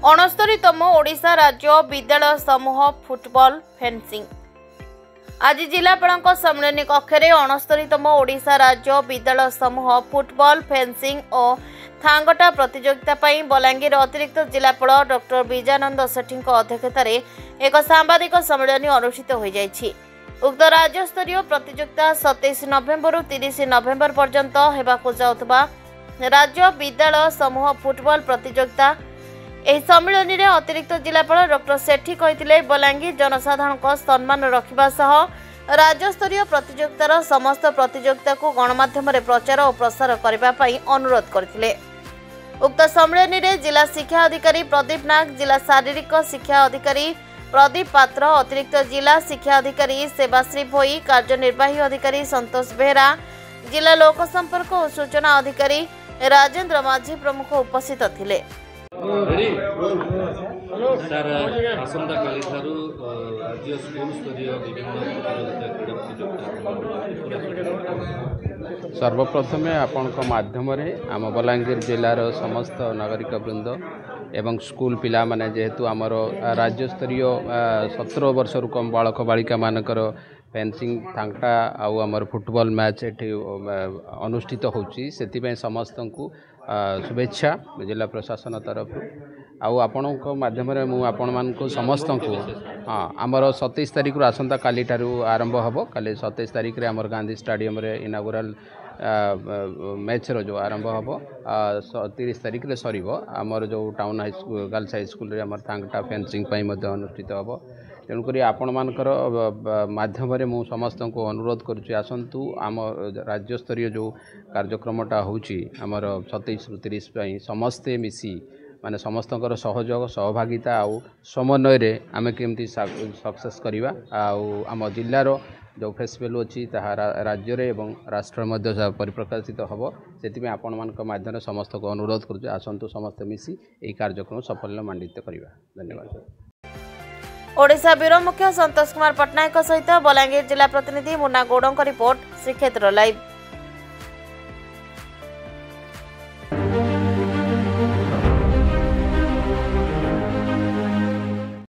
69तम ओडिशा राज्य विद्यालय समूह फुटबॉल फेंसिंग आज जिलापाल सम्मेलन कक्ष में 69तम ओडिशा राज्य विद्यालय समूह फुटबॉल फेंसिंग और थांगटा प्रतियोगिता बलांगीर अतिरिक्त जिलापाल डॉ विजयानंद सेठी अध्यक्षतार एक सांबादिक सम्मेलन अनुष्ठित हो जाइछि। उक्त राज्यस्तरीय प्रतियोगिता 27 नवेम्बर 30 नवेम्बर पर्यंत हेबाकु जाउतबा राज्य विद्यालय समूह फुटबॉल प्रतियोगिता एही सम्मेलन में अतिरिक्त जिलापाल डॉ सेठी कहिथिले बलांगीर जनसाधारण सम्मान रखिबा सह राज्यस्तरीय प्रतियोगितार समस्त प्रतियोगिता को गणमाध्यम प्रचार और प्रसार करने अनुरोध करथिले। उक्त सम्मेलन में जिला शिक्षा अधिकारी प्रदीप नाग, जिला शारीरिक शिक्षा अधिकारी प्रदीप पात्र, अतिरिक्त जिला शिक्षा अधिकारी सेवाश्री भोई, कार्यनिर्वाही अधिकारी संतोष बेहरा, जिला लोक संपर्क और सूचना अधिकारी राजेंद्र माझी प्रमुख उपस्थित थिले। सर आसंता काली ठारू राज्य स्कूल स्तरीय विभिन्न सर्वप्रथम आपण माध्यम आम बलांगीर जिलार समस्त नागरिक वृंद एवं स्कूल पिला माने जेहेतु आमर राज्य स्तरीय 17 वर्ष रु कम बालक बालिका मानकर फेंसिंग थांगटा आउ आमर फुटबॉल मैच एठी अनुष्ठित होची सेति समस्त को शुभेच्छा जिला प्रशासन तरफ आउ आपणक माध्यम मु आपण मानक समस्त को हाँ आमर 27 तारिख रु आसंता काली ठारू आरंभ हबो। काली 27 तारिख रे आमर गांधी स्टेडियम रे इनागुरल मैच रो जो आरंभ हबो। 30 तारिख रे सरीबो आमर जो town high school girls high school रे आमर थांगटा फेंसिंग पई मध्ये अनुष्ठित हबो। तेणुकरी आपण मानकर माध्यम मु समस्त को अनुरोध करुच्ची आसंतु आम राज्य स्तरीय जो कार्यक्रमटा होची आमर 27 रु 30 समस्ते मिसी माने समस्तकर सहयोग सहभागिता आउ समन्वय रे आमे केमती सक्सेस करिवा आउ आम जिल्लार जो फेस वैल्यू अच्छी राज्य रे एवं राष्ट्र मध्य परिप्रकाशित हम से आपण मान माध्यम समस्त को अनुरोध करुचे आसंतु समस्त मिसी यही कार्यक्रम सफल मंडित करिवा। धन्यवाद। ओडिशा ब्यूरो मुख्य संतोष कुमार पटनायक सहित बलांगीर जिला प्रतिनिधि मुन्ना गौड़ रिपोर्ट श्रीक्षेत्र लाइव।